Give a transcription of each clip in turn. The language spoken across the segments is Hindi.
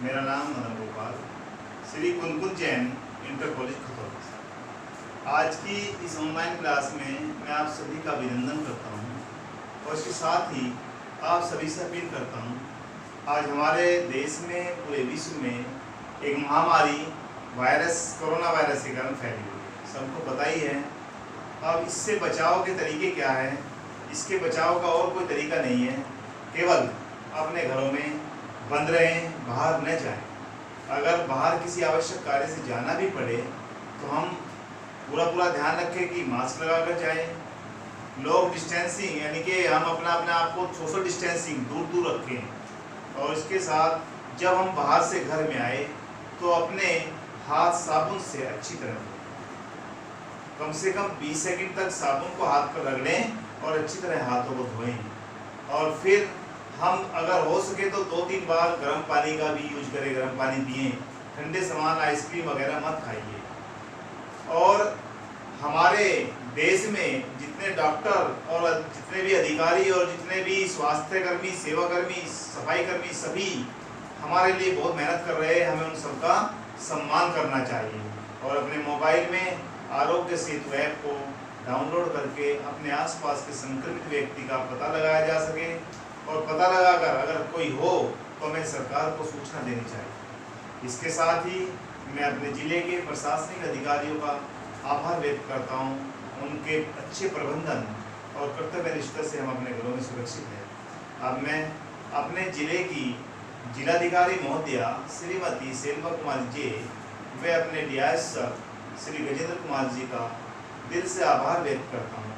मेरा नाम मदन गोपाल, श्री कुंदकुंज जैन इंटर कॉलेज खतौल। आज की इस ऑनलाइन क्लास में मैं आप सभी का अभिनंदन करता हूं और इसके साथ ही आप सभी से अपील करता हूं। आज हमारे देश में, पूरे विश्व में एक महामारी कोरोना वायरस के कारण फैली हुई है, सबको पता ही है। अब इससे बचाव के तरीके क्या हैं? इसके बचाव का और कोई तरीका नहीं है, केवल अपने घरों में बंद रहें, बाहर न जाएं। अगर बाहर किसी आवश्यक कार्य से जाना भी पड़े तो हम पूरा ध्यान रखें कि मास्क लगा कर जाएं। लोग डिस्टेंसिंग यानी कि हम अपने आप को सोशल डिस्टेंसिंग दूर रखें। और इसके साथ जब हम बाहर से घर में आए तो अपने हाथ साबुन से अच्छी तरह कम से कम 20 सेकंड तक साबुन को हाथ पर रगड़ें और अच्छी तरह हाथों को धोएं। और फिर हम अगर हो सके तो 2-3 बार गर्म पानी का भी यूज करें, गर्म पानी पिएं। ठंडे सामान, आइसक्रीम वगैरह मत खाइए। और हमारे देश में जितने डॉक्टर और जितने भी अधिकारी और जितने भी स्वास्थ्य कर्मी, सेवाकर्मी, सफाई कर्मी, सभी हमारे लिए बहुत मेहनत कर रहे हैं। हमें उन सबका सम्मान करना चाहिए और अपने मोबाइल में आरोग्य सेतु ऐप को डाउनलोड करके अपने आसपास के संक्रमित व्यक्ति का पता लगाया जा सके और पता लगाकर अगर कोई हो तो हमें सरकार को सूचना देनी चाहिए। इसके साथ ही मैं अपने ज़िले के प्रशासनिक अधिकारियों का आभार व्यक्त करता हूं। उनके अच्छे प्रबंधन और कर्तव्य निष्ठा से हम अपने घरों में सुरक्षित हैं। अब मैं अपने ज़िले की जिलाधिकारी महोदया श्रीमती सेल्वा कुमार जी व अपने डीआईएस श्री गजेंद्र कुमार जी का दिल से आभार व्यक्त करता हूँ,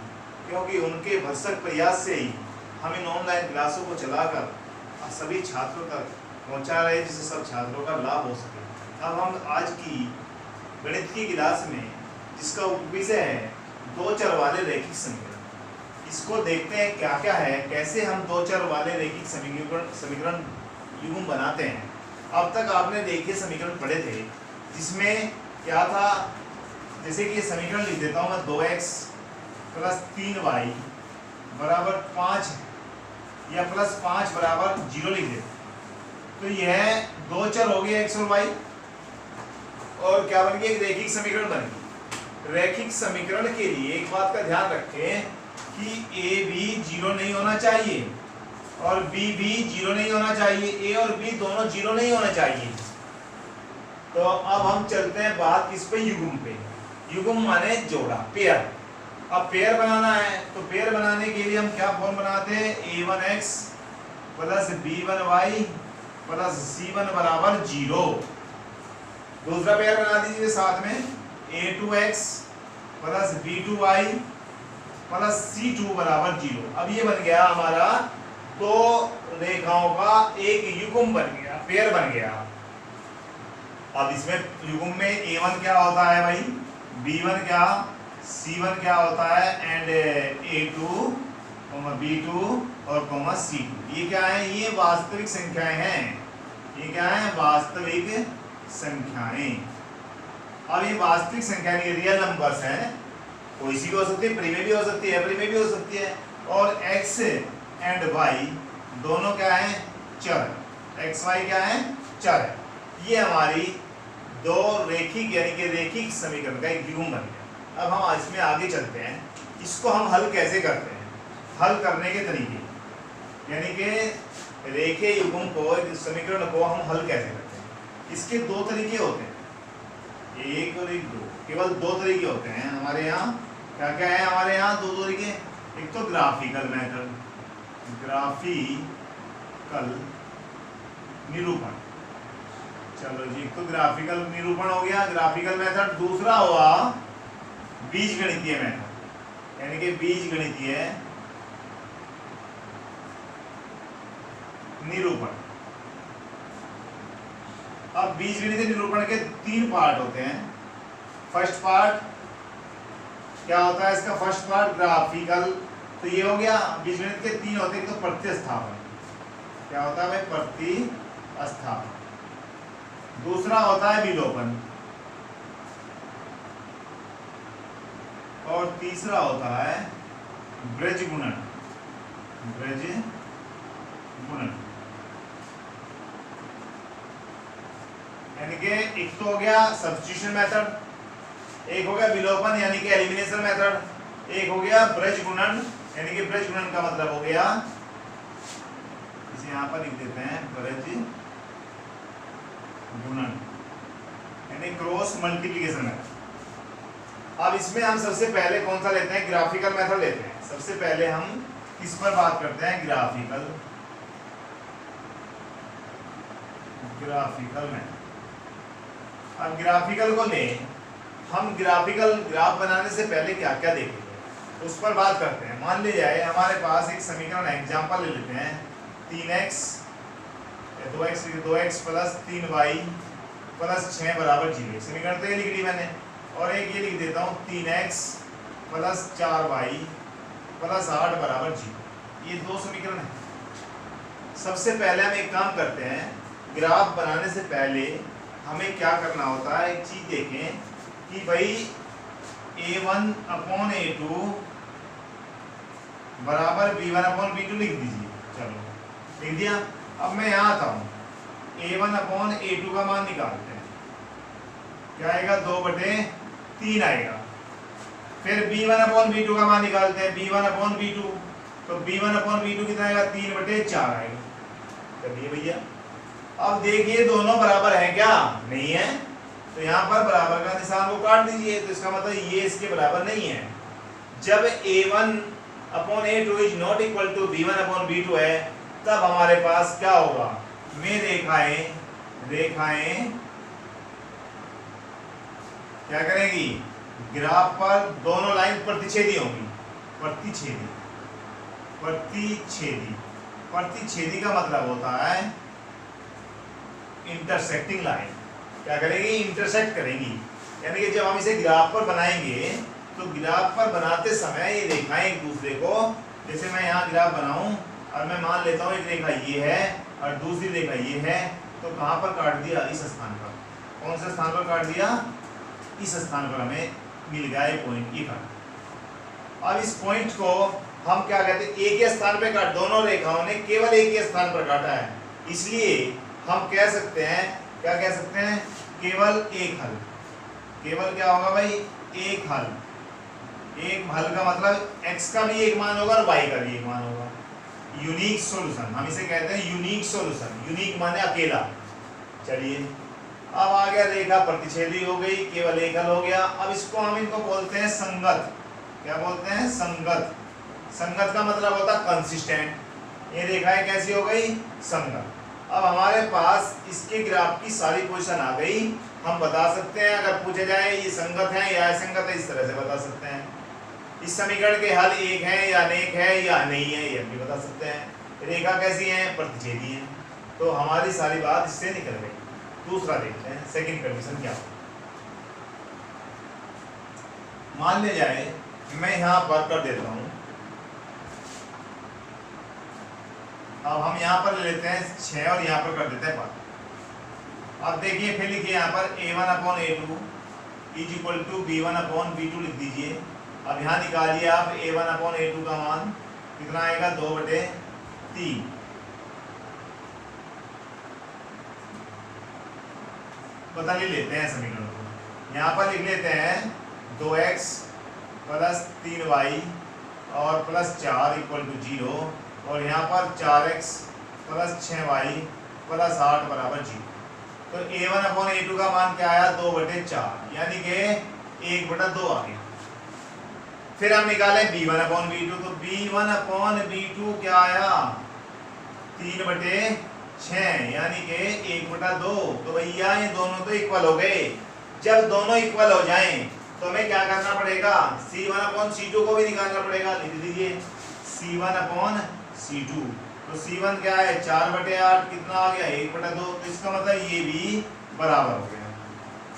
क्योंकि उनके भरसक प्रयास से ही हम इन ऑनलाइन क्लासों को चलाकर सभी छात्रों तक पहुँचा रहे, जिससे सब छात्रों का लाभ हो सके। अब हम आज की गणित की क्लास में, जिसका विषय है दो चर वाले रैखिक समीकरण, इसको देखते हैं क्या क्या है, कैसे हम दो चर वाले रैखिक समीकरण युग्म बनाते हैं। अब तक आपने रैखिक समीकरण पढ़े थे, जिसमें क्या था, जैसे कि ये समीकरण लिख देता हूँ मैं, 2x + 3y बराबर 5 या +5 बराबर 0 लिख देते। तो यह दो चर हो गए x और y, और क्या बन गया, एक रैखिक समीकरण बन गई। रैखिक समीकरण के लिए एक बात का ध्यान रखें कि a भी 0 नहीं होना चाहिए और b भी 0 नहीं होना चाहिए, a और b दोनों 0 नहीं होना चाहिए। तो अब हम चलते हैं बात किस पे, युग्म पे। युग्म माने जोड़ा, पेयर। अब पेयर बनाना है तो पेयर बनाने के लिए हम क्या फॉर्म बनाते हैं, a1x + b1y + c1 बराबर 0। दूसरा पेयर बना दीजिए साथ में, a2x + b2y + c2 बराबर 0। अब ये बन गया हमारा दो रेखाओं का एक युग्म बन गया, पेयर बन गया। अब इसमें युग्म में a1 क्या होता है भाई, b1 क्या, c1 क्या होता है, एंड a2, b2 और c2। ये क्या है, ये वास्तविक संख्याएं हैं। ये क्या है, वास्तविक संख्याएं। अब ये वास्तविक संख्या नहीं, रियल नंबर्स हैं। कोई सी भी हो सकती है, प्रीमे भी हो सकती है, एवरी में भी हो सकती है। और x एंड y दोनों क्या है, चर। x y क्या है, चर है। ये हमारी दो रैखिक यानी कि रैखिक समीकरण का एक युग्म बन गया। अब हम इसमें आगे चलते हैं, इसको हम हल कैसे करते हैं, हल करने के तरीके, यानी कि रेखीय युग्म को, समीकरण को हम हल कैसे करते हैं। इसके दो तरीके होते हैं, एक और एक दो, केवल दो तरीके होते हैं हमारे यहाँ। क्या क्या है हमारे यहाँ, दो तरीके। एक तो ग्राफिकल मेथड, ग्राफिकल निरूपण। चलो जी, तो ग्राफिकल निरूपण हो गया, ग्राफिकल मेथड। दूसरा हुआ बीजगणितीय मेथड, यानी कि बीजगणितीय निरूपण। अब बीजगणितीय निरूपण के 3 पार्ट होते हैं। फर्स्ट पार्ट क्या होता है इसका, फर्स्ट पार्ट ग्राफिकल, तो ये हो गया। बीजगणित के 3 होते हैं, तो प्रतिस्थापन। क्या होता है भाई, प्रतिस्थापन। दूसरा होता है विलोपन, और तीसरा होता है ब्रज गुणन। ब्रज गुणन। यानी कि एक तो हो गया सब्स्टिट्यूशन मेथड, एक हो गया विलोपन यानी कि एलिमिनेशन मेथड, एक हो गया ब्रज गुणन यानी कि ब्रज गुणन का मतलब हो गया, इसे यहाँ पर लिख देते हैं ब्रज गुणन यानी क्रॉस मल्टीप्लिकेशन मेथड। अब इसमें हम सबसे पहले कौन सा लेते हैं, ग्राफिकल मेथड लेते हैं। सबसे पहले हम किस पर बात करते हैं, ग्राफिकल मेथड। अब ग्राफिकल को ले, हम ग्राफिकल ग्राफ बनाने से पहले क्या क्या देखेंगे उस पर बात करते हैं। मान ली जाए हमारे पास एक समीकरण एग्जांपल ले लेते हैं, 3x 2x plus 3y plus 6 बराबर 0। समीकरण तो ये लिख ली मैंने, और एक ये लिख देता हूँ 3x प्लस 4y प्लस 8 बराबर 0। ये दो समीकरण है। सबसे पहले हम एक काम करते हैं, ग्राफ बनाने से पहले हमें क्या करना होता है, एक चीज देखें कि भाई a1/a2 बराबर b1/b2 लिख दीजिए। चलो लिख दिया। अब मैं यहाँ आता हूँ, a1/a2 का मान निकालते हैं, क्या आएगा 2/3 आएगा। फिर b1/b2 का मान निकालते हैं, b1/b2 तो b1/b2 कितना आएगा 3/4 आएगा। चलिए भैया, अब देखिए दोनों बराबर हैं क्या, नहीं है, तो यहाँ पर बराबर का निशान को काट दीजिए। तो इसका मतलब ये इसके बराबर नहीं है। जब a1/a2 is not equal to b1/b2 है, तब हमारे पास क्या होगा, में रेखाएं क्या करेगी, ग्राफ पर दोनों लाइन प्रतिच्छेदी होंगी। प्रतिच्छेदी का मतलब होता है इंटरसेक्टिंग लाइन। क्या करेगी, इंटरसेक्ट करेंगी। यानी कि जब हम इसे ग्राफ पर बनाएंगे तो ग्राफ पर बनाते समय ये रेखाएं एक दूसरे को, जैसे मैं यहाँ ग्राफ बनाऊं और मैं मान लेता हूँ एक रेखा ये है और दूसरी रेखा ये है, तो कहाँ पर काट दिया, इस स्थान पर। कौन से स्थान पर काट दिया, इस स्थान पर हमें मिल गया ये पॉइंट, ये काट। अब इस पॉइंट को हम क्या कहते हैं, एक ही स्थान पर काट, दोनों रेखाओं ने केवल एक ही स्थान पर काटा है, इसलिए हम कह सकते हैं, क्या कह सकते हैं, केवल एक हल। केवल क्या होगा भाई, एक हल। एक हल का मतलब x का भी एक मान होगा और y का भी एक मान होगा। यूनिक सॉल्यूशन, हम इसे कहते हैं यूनिक सॉल्यूशन। यूनिक माने अकेला। चलिए, अब आ गया रेखा प्रतिच्छेदी हो गई, केवल एक हल हो गया। अब इसको हम इनको बोलते हैं संगत। क्या बोलते हैं, संगत। संगत का मतलब होता है कंसिस्टेंट। ये रेखाएं कैसी हो गई, संगत। अब हमारे पास इसके ग्राफ की सारी पोजीशन आ गई। हम बता सकते हैं, अगर पूछे जाए ये संगत है या असंगत है, इस तरह से बता सकते हैं। इस समीकरण के हल एक है या अनेक है या नहीं है, ये भी बता सकते हैं। रेखा कैसी है, प्रतिच्छेदी है। तो हमारी सारी बात इससे निकल गई। दूसरा देखते हैं, सेकंड कंडीशन क्या हो। मान ले जाए मैं यहाँ पर कर देता हूँ, अब हम यहाँ पर ले लेते हैं 6 और यहाँ पर कर देते हैं 5। अब देखिए, फिर लिखिए यहाँ पर a1/a2 is equal to b1/b2 लिख दीजिए। अब यहाँ निकालिए आप a1/a2 का मान कितना आएगा, 2/3। बता लेते हैं समीकरण को। यहाँ पर लिख लेते हैं 2x प्लस 3y और प्लस 4 इक्वल टू 0, और यहाँ पर 4x प्लस 6y प्लस 8 बराबर 0। तो a1/a2 का मान क्या आया, 2/4, यानी कि 1/2 आ गया। फिर हम निकालें b1/b2, तो b1/b2 क्या आया, 3/6, यानी कि 1/2। तो भैया ये दोनों तो इक्वल हो गए। जब दोनों इक्वल हो जाएं तो हमें क्या करना पड़ेगा, c1/c2 को भी निकालना पड़ेगा। लिख दीजिए c1/c2। तो c1 क्या है, 4/8, कितना आ गया, 1/2। तो इसका मतलब ये भी बराबर हो गया।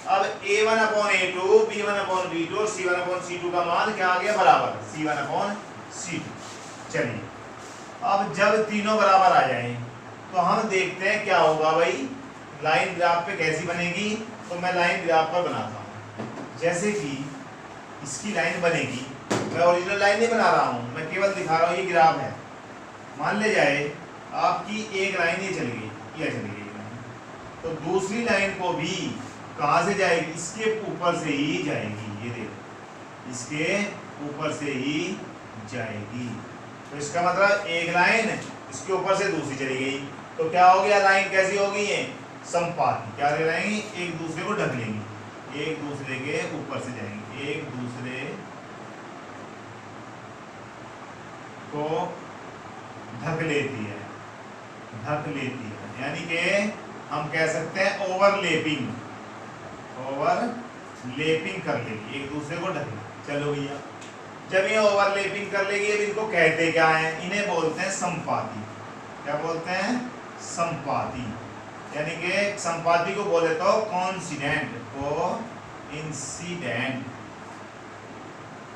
अब a1/a2, b1/b2 और c1/c2 का मान क्या आ गया, बराबर, c1/c2। चलिए, अब जब तीनों बराबर आ जाएं तो हम देखते हैं क्या होगा भाई, लाइन ग्राफ पे कैसी बनेगी। तो मैं लाइन ग्राफ पर बनाता हूँ। जैसे कि इसकी लाइन बनेगी, मैं ओरिजिनल लाइन नहीं बना रहा हूँ, मैं केवल दिखा रहा हूँ ये ग्राफ है। मान ले जाए आपकी एक लाइन ये चली गई, ये चली गई, तो दूसरी लाइन को भी कहां से जाएगी, इसके ऊपर से ही जाएगी। ये देखो इसके ऊपर से ही जाएगी। तो इसका मतलब एक लाइन इसके ऊपर से दूसरी चली गई, तो क्या हो गया, लाइन कैसी होगी, ये संपाती। क्या ले जाएंगी, एक दूसरे को ढक लेंगी, एक दूसरे के ऊपर से जाएंगे, एक दूसरे को ढक लेती है, ढक लेती है। यानी कि हम कह सकते हैं ओवरलैपिंग, ओवरलैपिंग कर लेगी, एक दूसरे को ढक लेगी। चलो भैया, जब ये ओवरलैपिंग कर लेगी, अब इनको कहते क्या हैं, इन्हें बोलते हैं संपाती। क्या बोलते हैं, संपाती। यानी कि संपाती को बोले तो कोइंसिडेंट, कोइंसिडेंट।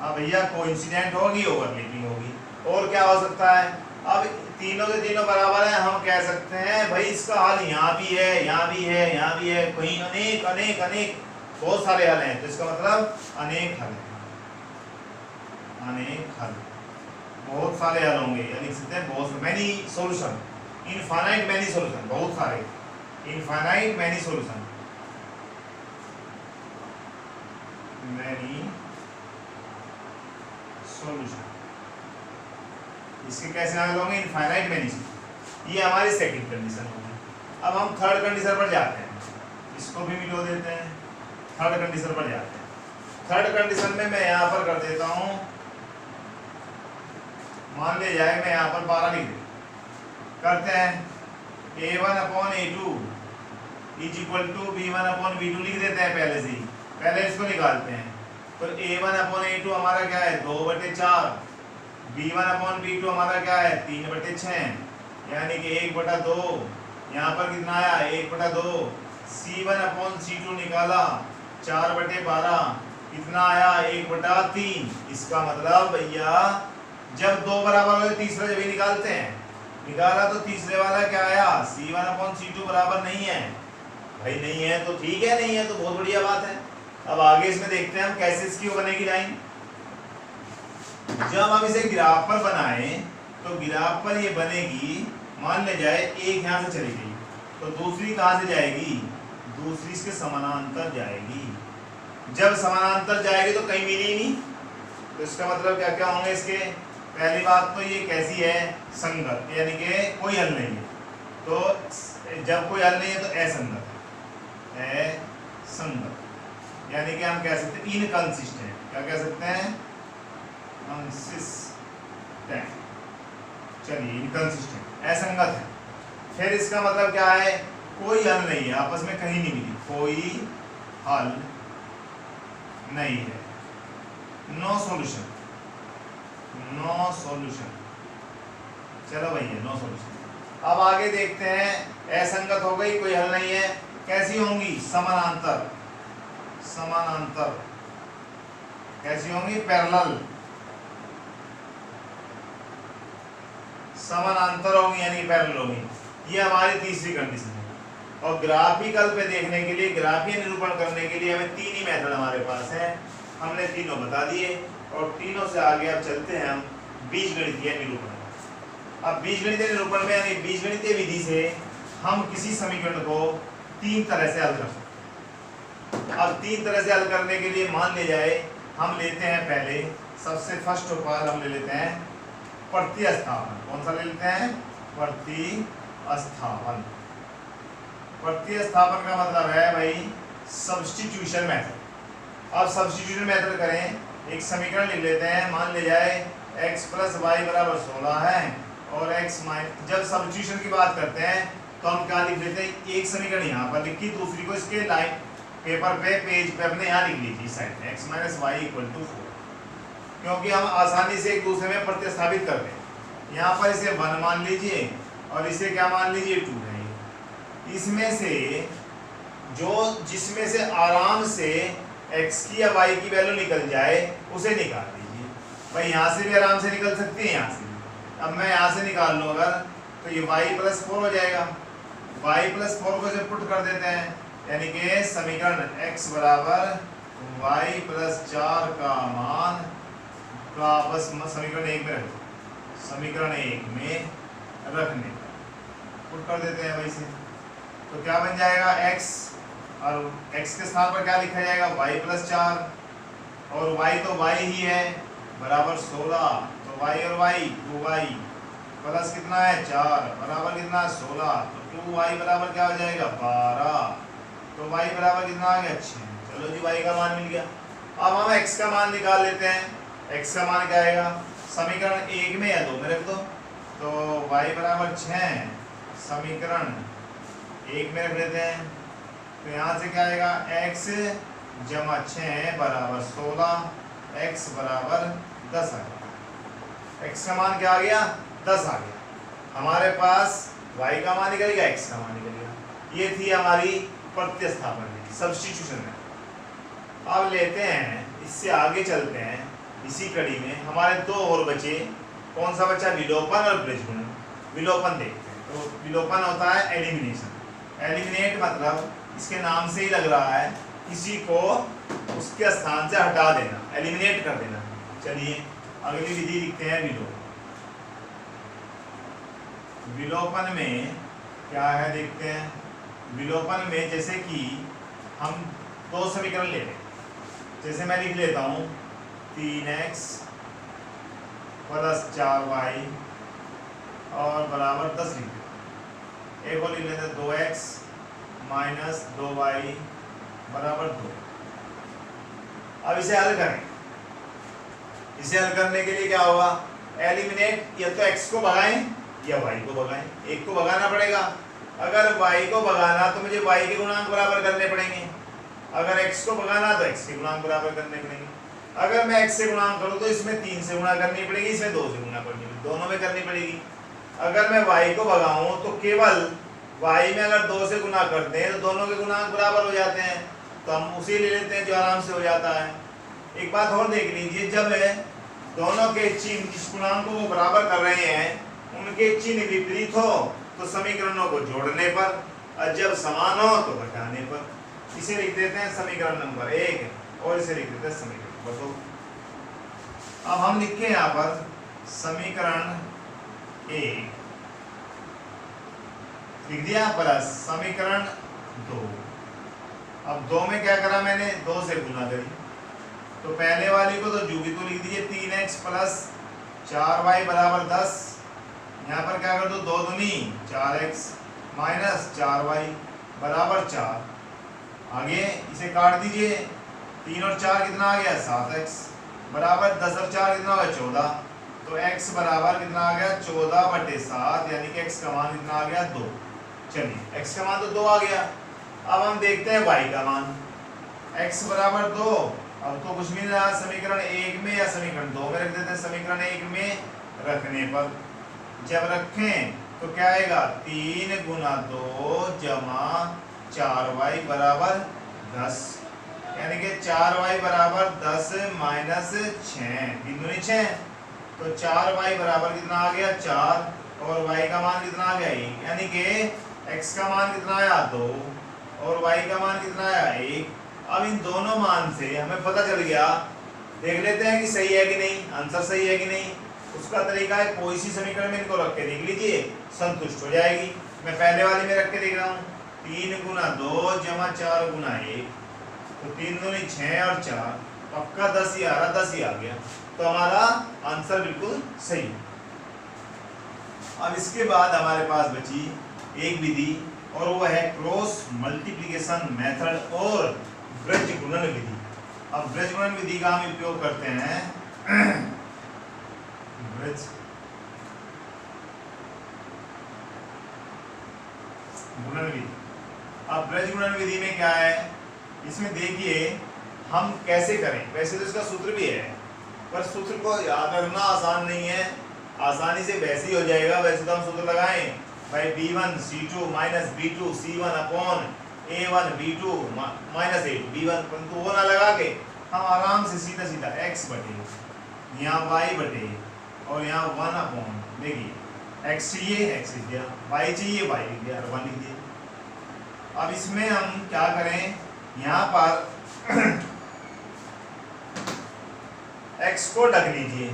हाँ भैया, कोइंसिडेंट होगी, ओवरलैपिंग होगी। और क्या हो सकता है, अब तीनों के तीनों बराबर हैं, हम कह सकते हैं भाई इसका हल यहाँ भी है, यहाँ भी है, यहाँ भी है, कहीं अनेक अनेक अनेक बहुत सारे हल हैं। तो इसका मतलब अनेक हल है, अनेक हल, बहुत सारे हल होंगे। या लिख सकते हैं बहुत many solution, infinite many solution, बहुत सारे, infinite many solution, many solution. इसके कैसे हल होंगे, इनफाइनाइट मैनी। ये हमारी सेकंड कंडीशन होगी। अब हम थर्ड कंडीशन पर जाते हैं, इसको भी मिलो देते हैं, थर्ड कंडीशन पर जाते हैं। थर्ड कंडीशन में मैं यहाँ पर कर देता हूँ, मान ले जाए मैं यहाँ पर 12 लिख देता, करते हैं a1/a2 is equal to b1/b2 लिख देते हैं पहले से ही, पहले इसको निकालते हैं। तो a1/a2 हमारा क्या है, 2/4, b1/b2 हमारा क्या है, 3/6, यानी कि 1/2। यहाँ पर कितना आया, 1/2। c1/c2 निकाला, 4/12, कितना आया, 1/3। इसका मतलब भैया जब दो बराबर हो तीसरा जब ही निकालते हैं, निकाला तो तीसरे वाला क्या आया, c1/c2 बराबर नहीं है। भाई नहीं है तो ठीक है, नहीं है तो बहुत बढ़िया बात है। अब आगे इसमें देखते हैं हम कैसे इसकी बनेगी लाइन। जब हम इसे ग्राफ पर बनाए तो ग्राफ पर ये बनेगी, मान ले जाए एक यहाँ से चली गई तो दूसरी कहाँ से जाएगी, दूसरी इसके समानांतर जाएगी। जब समानांतर जाएगी तो कहीं मिली नहीं, तो इसका मतलब क्या क्या होंगे इसके, पहली बात तो ये कैसी है, संगत, यानी कि कोई हल नहीं है। तो जब कोई हल नहीं है तो असंगत है, असंगत, यानी कि हम कह सकते हैं इनकंसिस्टेंट। क्या कह सकते हैं, कंसिस्टेंट। चलिए इनकंसिस्टेंट, असंगत है। फिर इसका मतलब क्या है, कोई हल नहीं है, आपस में कहीं नहीं मिली, कोई हल नहीं है, नो सॉल्यूशन, नो सॉल्यूशन। चलो भैया नो सॉल्यूशन। अब आगे देखते हैं, असंगत हो गई, कोई हल नहीं है, कैसी होंगी, समानांतर, समानांतर कैसी होंगी, पैरेलल, समानांतर होंगी यानी पैरेलल होंगी। ये हमारी तीसरी कंडीशन है। और ग्राफिकल पे देखने के लिए, ग्राफीय निरूपण करने के लिए हमें तीन ही मेथड हमारे पास है, हमने तीनों बता दिए। और तीनों से आगे अब चलते हैं हम बीजगणितीय निरूपण। अब बीजगणितीय निरूपण में यानी बीजगणितीय विधि से हम किसी समीकरण को तीन तरह से हल कर सकते हैं। अब तीन तरह से हल करने के लिए मान ले जाए हम लेते हैं, पहले सबसे फर्स्ट ऑफ ऑल हम ले लेते हैं प्रतिस्थापन। कौन सा ले लेते हैं, प्रतिस्थापन। प्रतिस्थापन का मतलब है भाई सब्स्टिट्यूशन मेथड। अब सब्स्टिट्यूशन मेथड करें, एक समीकरण लिख लेते हैं, मान ले जाए x + y = 16 है और x - जब सब्स्टिट्यूशन की बात करते हैं तो हम क्या लिख लेते हैं, एक समीकरण यहाँ पर लिखी, दूसरी को इसके लाइन पेपर पे पेज पे अपने यहाँ लिख लीजिए साइड में, x - y = 4, क्योंकि हम आसानी से एक दूसरे में प्रतिस्थापित कर दें। यहाँ पर इसे 1 मान लीजिए और इसे क्या मान लीजिए, 2 है। इसमें से जो जिसमें से आराम से x की या y की वैल्यू निकल जाए उसे निकाल लीजिए। भाई यहाँ से भी आराम से निकल सकती है, यहाँ से भी। अब मैं यहाँ से निकाल लूँ अगर, तो ये y + 4 हो जाएगा। y + 4 को जब पुट कर देते हैं, यानी कि समीकरण x = y + 4 का मान का बस समीकरण 1 में रख, समीकरण 1 में रखने पुट कर देते हैं वैसे। तो क्या बन जाएगा x, और x के स्थान पर क्या लिखा जाएगा y + 4, और y तो y ही है बराबर 16, तो y और y 2y प्लस कितना है 4 बराबर कितना 16, तो 2y बराबर क्या हो जाएगा 12, तो y बराबर कितना आ गया 6। चलो जी y का मान मिल गया। अब हम x का मान निकाल लेते हैं। x का मान क्या आएगा, समीकरण 1 में या 2 में रख दो, तो y बराबर 6 समीकरण 1 में रख लेते हैं, तो यहाँ से क्या आएगा x + 6 बराबर 16, x बराबर 10 आ गया। x का मान क्या आ गया 10 आ गया। हमारे पास y का मान निकल गया, x का मान निकल गया। ये थी हमारी प्रतिस्थापन विधि, सब्स्टिट्यूशन है। अब लेते हैं, इससे आगे चलते हैं। इसी कड़ी में हमारे दो और बचे, कौन सा बचा, विलोपन और ब्रजगुणन। विलोपन देखते हैं, तो विलोपन होता है एलिमिनेशन। एलिमिनेट मतलब इसके नाम से ही लग रहा है किसी को उसके स्थान से हटा देना, एलिमिनेट कर देना। चलिए अगली विधि लिखते हैं, विलोपन। विलोपन में क्या है देखते हैं। विलोपन में जैसे कि हम दो समीकरण ले लें, जैसे मैं लिख लेता हूँ 3x + 4y और बराबर 10 लिख देता हूँ। एक और लिख लेते हैं 2x - 2y बराबर 2। अब इसे हल करें। इसे हल करने के लिए क्या होगा, एलिमिनेट, या तो x को भगाएं या y को भगाएं, एक को भगाना पड़ेगा। अगर y को भगाना तो मुझे y के गुणांक बराबर करने पड़ेंगे, अगर x को भगाना तो x के गुणांक बराबर करने पड़ेंगे। अगर मैं x से गुणांक करूं तो इसमें 3 से गुणा करनी पड़ेगी, इसमें 2 से गुणा करनी पड़ेगी, दोनों में करनी पड़ेगी। अगर मैं y को भगाऊं तो केवल y में अगर 2 से गुणा करते हैं तो दोनों के गुणांक बराबर हो जाते हैं, तो हम उसे ले लेते हैं जो आराम से हो जाता है। एक बात और देख लीजिए, जब दोनों के चिन्ह जिस गुणांकों को बराबर कर रहे हैं उनके चिन्ह विपरीत हो तो समीकरणों को जोड़ने पर, और जब समान हो तो घटाने पर। इसे लिख देते हैं समीकरण नंबर 1 और इसे लिख देते हैं समीकरण नंबर 2। अब हम लिखे यहाँ पर समीकरण 1 लिख दिया प्लस समीकरण 2। अब 2 में क्या करा मैंने, 2 से गुना करी, तो पहले वाली को तो जू की तो लिख दीजिए 3x + 4y बराबर 10। यहाँ पर क्या कर दो, 2 दूनी 4x - 4y बराबर 4। आगे इसे काट दीजिए, 3 और 4 कितना आ गया 7x बराबर 10 और 4 कितना होगा 14, तो x बराबर कितना आ गया 14/7, यानी कि x का मान कितना आ गया 2। चलिए x का मान तो 2 आ गया। अब हम देखते हैं y का मान, x बराबर 2। अब तो कुछ भी नहीं रहा, समीकरण 1 में या समीकरण 2 में रख देते हैं। समीकरण 1 में रखने पर जब रखें तो क्या आएगा, 3 × 2 = 4y बराबर 10, यानी कि 4y बराबर 10 - 6, 3 दूनी 6, तो 4y बराबर कितना आ गया 4, और y का मान कितना आ गया 1, यानी कि x का मान कितना आया 2 और y का मान कितना आया 1। अब इन दोनों मान से हमें पता चल गया, देख लेते हैं कि सही है कि नहीं, आंसर सही है कि नहीं। उसका तरीका है, कोई सी समीकरण में इनको रख के देख लीजिए, संतुष्ट हो जाएगी। मैं पहले वाले में रख के देख रहा हूँ, 3 × 2 = 4 × 1, तो 3 दूनी 6 और 4, पक्का 10 ही आ रहा, 10 ही आ गया, तो हमारा आंसर बिल्कुल सही है। अब इसके बाद हमारे पास बची एक विधि, और वो है क्रॉस मल्टीप्लिकेशन मेथड और ब्रजगुणन विधि। अब ब्रजगुणन विधि का हम उपयोग करते हैं गुणन विधि। अब ब्रजगुणन विधि में क्या है, इसमें देखिए हम कैसे करें। वैसे तो इसका सूत्र भी है, पर सूत्र को याद रखना आसान नहीं है, आसानी से वैसे ही हो जाएगा। वैसे तो हम सूत्र लगाएं भाई b1 c2 - b2 c1 A1 B2 - A2 B1, परंतु वो ना लगा के हम आराम से सीधा सीधा x बटे यहाँ y बटे और यहाँ 1 देखिए x चाहिए x लिख दिया, y चाहिए y लिख दिया, 1 लिख दिया। अब इसमें हम क्या करें, यहाँ पर x को ढक लीजिए,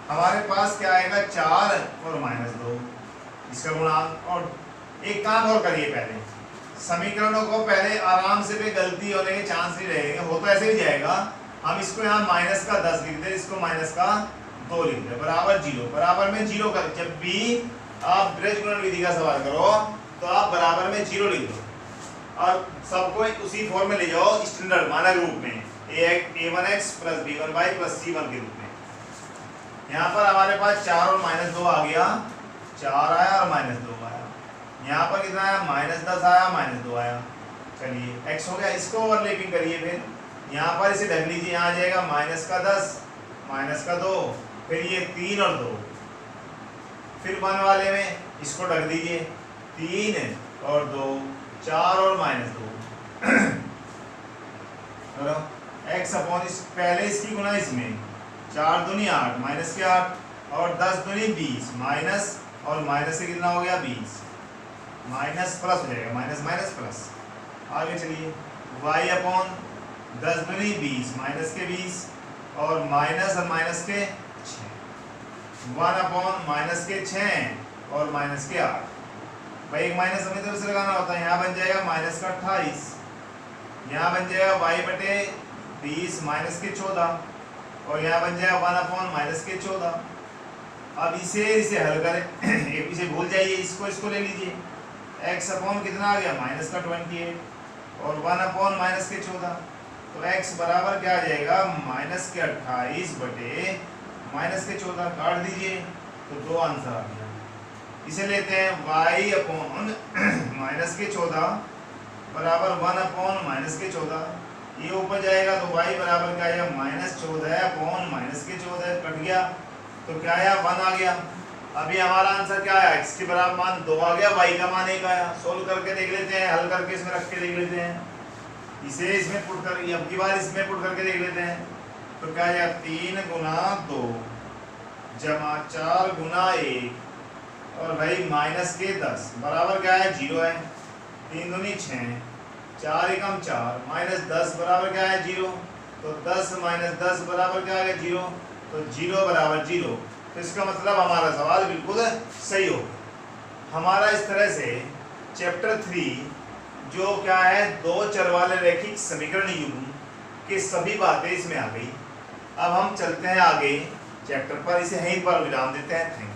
हमारे पास क्या आएगा 4 और -2 इसका गुणांक। और एक काम और करिए, पहले समीकरणों को पहले आराम से भी गलती होने के चांस नहीं रहेंगे, हो तो ऐसे ही जाएगा। हम इसको यहाँ माइनस का 10 लिख दे, इसको माइनस का 2 लिख दे, बराबर 0। बराबर में 0 कर, जब भी आप ब्रज गुणन विधि का सवाल करो तो आप बराबर में 0 लिख दो और सबको उसी फॉर्म में ले जाओ स्टैंडर्ड मानक रूप में, a1x + b1y + c1 के रूप में। यहाँ पर हमारे पास 4 और -2 आ गया, 4 आया और -2 आया। यहाँ पर कितना आया, -10 आया, -2 आया। चलिए x हो गया, इसको ओवरलैपिंग करिए, फिर यहाँ पर इसे ढक लीजिए, यहाँ आ जाएगा -10 -2, फिर ये 3 और 2, फिर 1 वाले में इसको ढक दीजिए, 3 और 2, 4 और -2 x अपॉन इस पहले इसकी गुना इसमें, 4 दूनी 8 माइनस के 8 और 10 दूनी 20 माइनस और माइनस से कितना हो गया 20, माइनस प्लस हो जाएगा, माइनस माइनस प्लस। आगे चलिए y अपॉन 10 दूनी 20 माइनस के 20 और माइनस के 6, 1 अपॉन माइनस के 6 और माइनस के 8। भाई एक माइनस हमें तरफ से लगाना होता है, यहाँ बन जाएगा माइनस का 28, यहाँ बन जाएगा y बटे 20 माइनस के 14 और यहाँ बन जाएगा 1 अपॉन माइनस के 14। अब इसे हल करें एक इसे भूल जाइए, इसको ले लीजिए, x अपॉन कितना आ गया माइनस का 28 और 1 अपॉन माइनस के 14, तो x बराबर क्या आ जाएगा माइनस के 28 बटे माइनस के 14, काट दीजिए तो 2 आंसर आ गया। इसे लेते हैं y अपॉन माइनस के 14 बराबर 1 अपॉन माइनस के 14, ये ऊपर जाएगा तो y बराबर क्या आएगा -14 अपॉन माइनस के 14, कट गया तो क्या आया 1 आ गया। अभी हमारा आंसर क्या आया, x के बराबर मान 2 आ गया, y का मान 1 आया। सोल्व करके देख लेते हैं, हल करके इसमें रख के देख लेते हैं, इसे इसमें पुट कर, अब की बार इसमें पुट करके देख लेते हैं, तो क्या आया 3 गुना 2 जमा 4 गुना 1 और भाई माइनस के 10 बराबर क्या है 0 है, 3 दूनी 6, 4 एकम 4 माइनस 10 बराबर क्या है 0, तो 10 माइनस 10 बराबर क्या आ गया 0, तो 0 बराबर 0। तो इसका मतलब हमारा सवाल बिल्कुल सही हो गया। हमारा इस तरह से चैप्टर 3 जो क्या है 2 चर वाले रैखिक समीकरण युग्म की सभी बातें इसमें आ गई। अब हम चलते हैं आगे चैप्टर पर, इसे यहीं पर विराम देते हैं। Thank you.